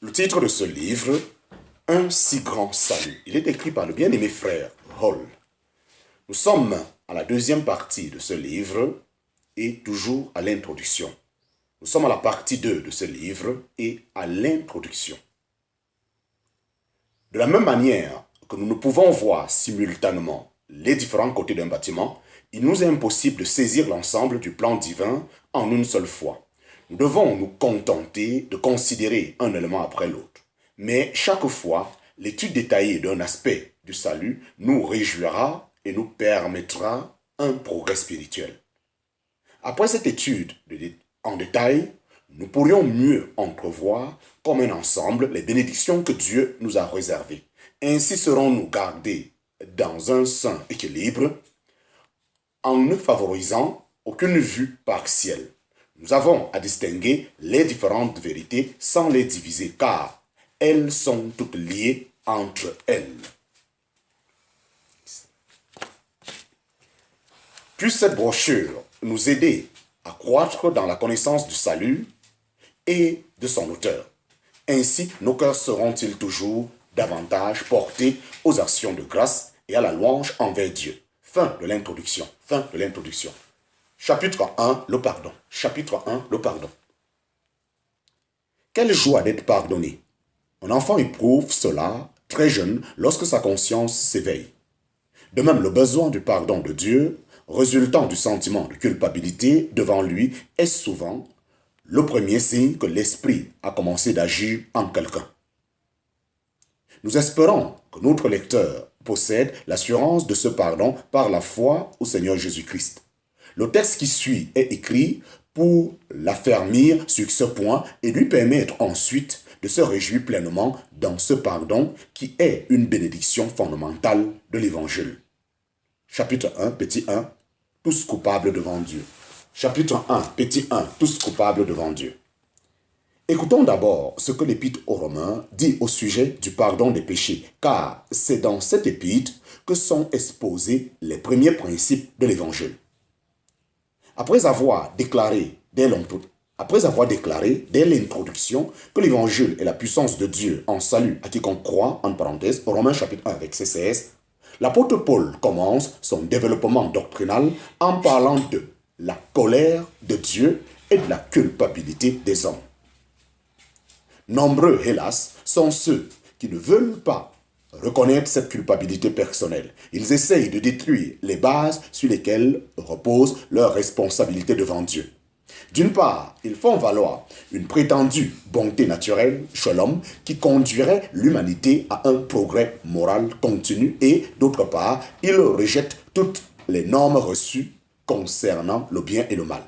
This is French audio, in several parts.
Le titre de ce livre, Un si grand salut, il est écrit par le bien-aimé frère Hall. Nous sommes à la deuxième partie de ce livre et toujours à l'introduction. Nous sommes à la partie 2 de ce livre et à l'introduction. De la même manière que nous ne pouvons voir simultanément les différents côtés d'un bâtiment, il nous est impossible de saisir l'ensemble du plan divin en une seule fois. Nous devons nous contenter de considérer un élément après l'autre. Mais chaque fois, l'étude détaillée d'un aspect du salut nous réjouira et nous permettra un progrès spirituel. Après cette étude en détail, nous pourrions mieux entrevoir comme un ensemble les bénédictions que Dieu nous a réservées. Ainsi serons-nous gardés dans un sain équilibre en ne favorisant aucune vue partielle. Nous avons à distinguer les différentes vérités sans les diviser car elles sont toutes liées entre elles. Puisse cette brochure nous aider à croître dans la connaissance du salut et de son auteur. Ainsi, nos cœurs seront-ils toujours davantage portés aux actions de grâce et à la louange envers Dieu. Fin de l'introduction. Fin de l'introduction. Chapitre 1, le pardon. Chapitre 1, le pardon. Quelle joie d'être pardonné. Un enfant éprouve cela très jeune lorsque sa conscience s'éveille. De même, le besoin du pardon de Dieu, résultant du sentiment de culpabilité devant lui, est souvent le premier signe que l'Esprit a commencé d'agir en quelqu'un. Nous espérons que notre lecteur possède l'assurance de ce pardon par la foi au Seigneur Jésus-Christ. Le texte qui suit est écrit pour l'affermir sur ce point et lui permettre ensuite de se réjouir pleinement dans ce pardon qui est une bénédiction fondamentale de l'Évangile. Chapitre 1, petit 1, tous coupables devant Dieu. Chapitre 1, petit 1, tous coupables devant Dieu. Écoutons d'abord ce que l'Épître aux Romains dit au sujet du pardon des péchés, car c'est dans cette épître que sont exposés les premiers principes de l'Évangile. Après avoir déclaré dès l'introduction que l'Évangile est la puissance de Dieu en salut à quiconque croit, en parenthèse, Romains chapitre 1 verset 16, l'apôtre Paul commence son développement doctrinal en parlant de la colère de Dieu et de la culpabilité des hommes. Nombreux, hélas, sont ceux qui ne veulent pas reconnaître cette culpabilité personnelle. Ils essayent de détruire les bases sur lesquelles repose leur responsabilité devant Dieu. D'une part, ils font valoir une prétendue bonté naturelle chez l'homme qui conduirait l'humanité à un progrès moral continu et, d'autre part, ils rejettent toutes les normes reçues concernant le bien et le mal.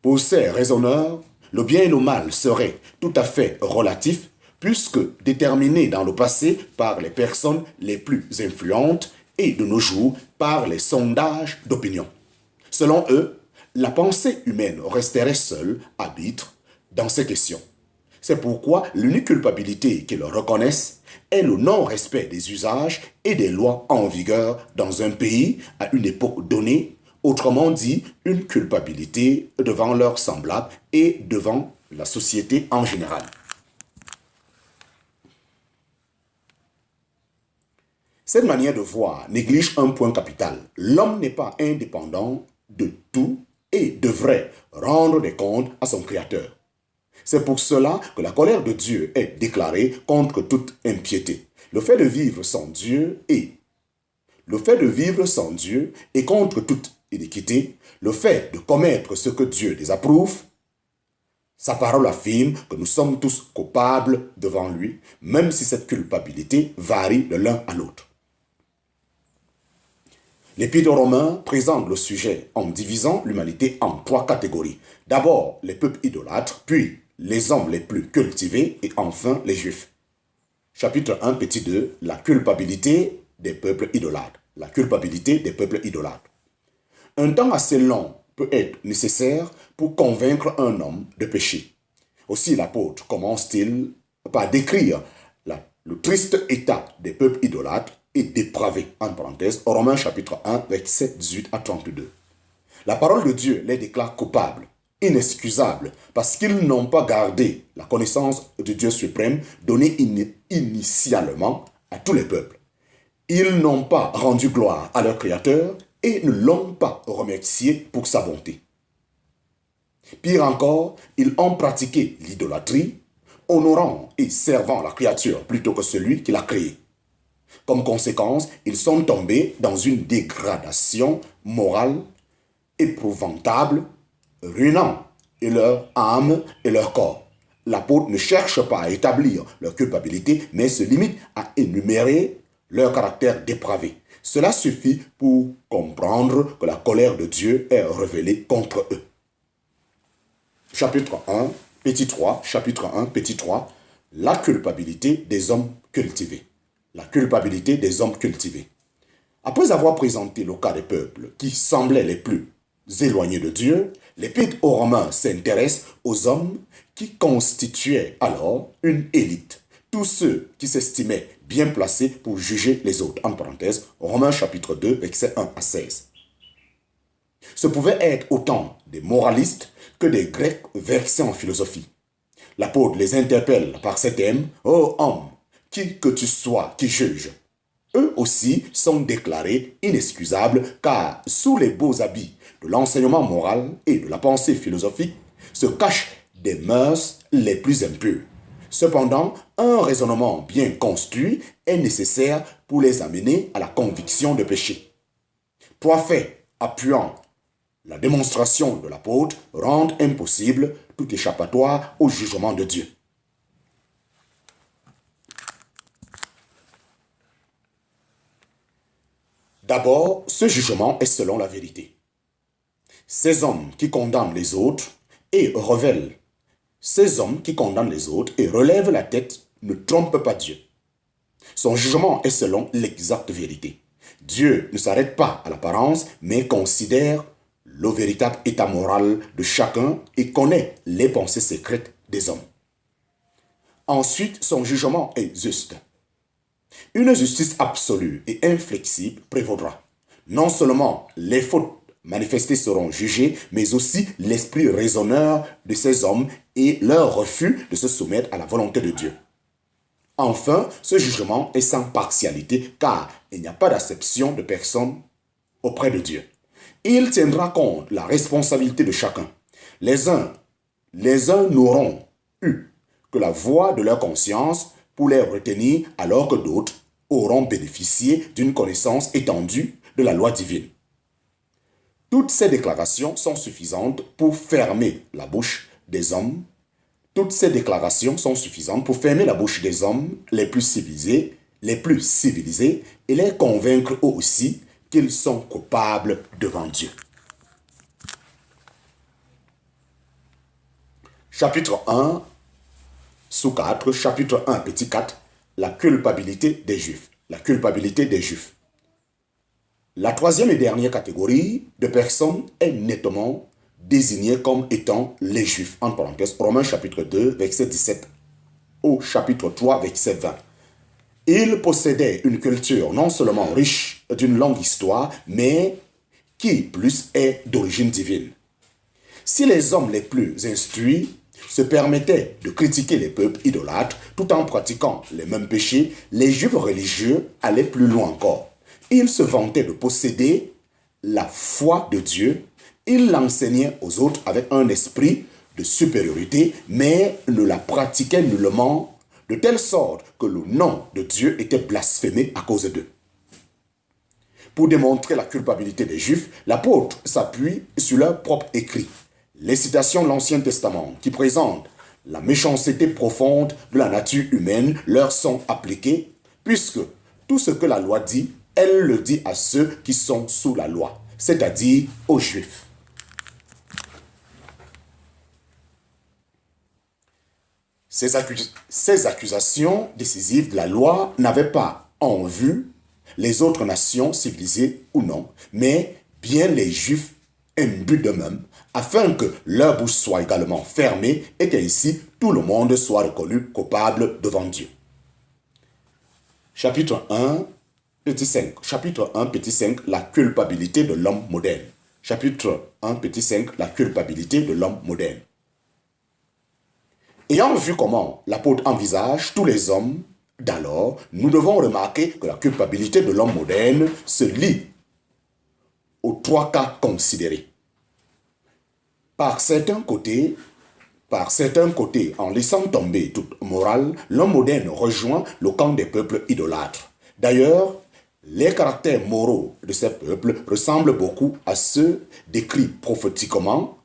Pour ces raisonneurs, le bien et le mal seraient tout à fait relatifs puisque déterminés dans le passé par les personnes les plus influentes et de nos jours par les sondages d'opinion. Selon eux, la pensée humaine resterait seule, arbitre, dans ces questions. C'est pourquoi l'unique culpabilité qu'ils reconnaissent est le non-respect des usages et des lois en vigueur dans un pays à une époque donnée, autrement dit, une culpabilité devant leurs semblables et devant la société en général. Cette manière de voir néglige un point capital. L'homme n'est pas indépendant de tout et devrait rendre des comptes à son Créateur. C'est pour cela que la colère de Dieu est déclarée contre toute impiété. Le fait de vivre sans Dieu et contre toute iniquité, le fait de commettre ce que Dieu désapprouve, sa parole affirme que nous sommes tous coupables devant lui, même si cette culpabilité varie de l'un à l'autre. L'Épître aux Romains présente le sujet en divisant l'humanité en 3 catégories. D'abord, les peuples idolâtres, puis les hommes les plus cultivés et enfin les Juifs. Chapitre 1, petit 2, la culpabilité des peuples idolâtres. La culpabilité des peuples idolâtres. Un temps assez long peut être nécessaire pour convaincre un homme de péché. Aussi l'apôtre commence-t-il par décrire le triste état des peuples idolâtres et dépravés, en parenthèse, Romains chapitre 1, verset 18 à 32. La parole de Dieu les déclare coupables. inexcusables parce qu'ils n'ont pas gardé la connaissance de Dieu suprême donnée initialement à tous les peuples. Ils n'ont pas rendu gloire à leur Créateur et ne l'ont pas remercié pour sa bonté. Pire encore, ils ont pratiqué l'idolâtrie, honorant et servant la créature plutôt que celui qui l'a créée. Comme conséquence, ils sont tombés dans une dégradation morale épouvantable, ruinant et leur âme et leur corps. L'apôtre ne cherche pas à établir leur culpabilité, mais se limite à énumérer leur caractère dépravé. Cela suffit pour comprendre que la colère de Dieu est révélée contre eux. Chapitre 1, petit 3, chapitre 1, petit 3, la culpabilité des hommes cultivés. La culpabilité des hommes cultivés. Après avoir présenté le cas des peuples qui semblaient les plus éloignés de Dieu, l'Épître aux Romains s'intéresse aux hommes qui constituaient alors une élite. Tous ceux qui s'estimaient bien placés pour juger les autres. En parenthèse, Romains chapitre 2, versets 1 à 16. Ce pouvaient être autant des moralistes que des Grecs versés en philosophie. L'apôtre les interpelle par ces thèmes. « Ô homme, qui que tu sois qui juge ?» Eux aussi sont déclarés inexcusables car sous les beaux habits de l'enseignement moral et de la pensée philosophique se cachent des mœurs les plus impures. Cependant, un raisonnement bien construit est nécessaire pour les amener à la conviction de péché. Trois faits appuyant la démonstration de l'apôtre rendent impossible tout échappatoire au jugement de Dieu. D'abord, ce jugement est selon la vérité. Ces hommes qui condamnent les autres et relèvent la tête ne trompent pas Dieu. Son jugement est selon l'exacte vérité. Dieu ne s'arrête pas à l'apparence, mais considère le véritable état moral de chacun et connaît les pensées secrètes des hommes. Ensuite, son jugement est juste. Une justice absolue et inflexible prévaudra. Non seulement les fautes manifestées seront jugées, mais aussi l'esprit raisonneur de ces hommes et leur refus de se soumettre à la volonté de Dieu. Enfin, ce jugement est sans partialité, car il n'y a pas d'acception de personne auprès de Dieu. Il tiendra compte de la responsabilité de chacun. Les uns n'auront eu que la voix de leur conscience pour les retenir, alors que d'autres auront bénéficié d'une connaissance étendue de la loi divine. Toutes ces déclarations sont suffisantes pour fermer la bouche des hommes. Toutes ces déclarations sont suffisantes pour fermer la bouche des hommes les plus civilisés et les convaincre eux aussi qu'ils sont coupables devant Dieu. Chapitre 1, sous 4, chapitre 1, petit 4, la culpabilité des Juifs. La culpabilité des Juifs. La troisième et dernière catégorie de personnes est nettement désignée comme étant les Juifs. En parenthèse, Romains chapitre 2, verset 17 au chapitre 3, verset 20. Ils possédaient une culture non seulement riche d'une longue histoire, mais qui plus est d'origine divine. Si les hommes les plus instruits se permettaient de critiquer les peuples idolâtres tout en pratiquant les mêmes péchés, les Juifs religieux allaient plus loin encore. Ils se vantaient de posséder la foi de Dieu, ils l'enseignaient aux autres avec un esprit de supériorité, mais ne la pratiquaient nullement, de telle sorte que le nom de Dieu était blasphémé à cause d'eux. Pour démontrer la culpabilité des Juifs, l'apôtre s'appuie sur leur propre écrit. Les citations de l'Ancien Testament qui présentent la méchanceté profonde de la nature humaine leur sont appliquées, puisque tout ce que la loi dit, elle le dit à ceux qui sont sous la loi, c'est-à-dire aux Juifs. Ces accusations décisives de la loi n'avaient pas en vue les autres nations civilisées ou non, mais bien les Juifs imbus d'eux-mêmes, afin que leur bouche soit également fermée et qu'ainsi tout le monde soit reconnu coupable devant Dieu. Chapitre 1, petit 5. Chapitre 1, petit 5, la culpabilité de l'homme moderne. chapitre 1, petit 5, la culpabilité de l'homme moderne. Ayant vu comment l'apôtre envisage tous les hommes d'alors, nous devons remarquer que la culpabilité de l'homme moderne se lie aux trois cas considérés. Par certains côtés, en laissant tomber toute morale, l'homme moderne rejoint le camp des peuples idolâtres. D'ailleurs, les caractères moraux de ces peuples ressemblent beaucoup à ceux décrits prophétiquement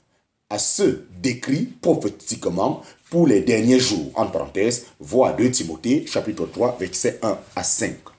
pour les derniers jours. En parenthèse, voir 2 Timothée, chapitre 3, versets 1 à 5.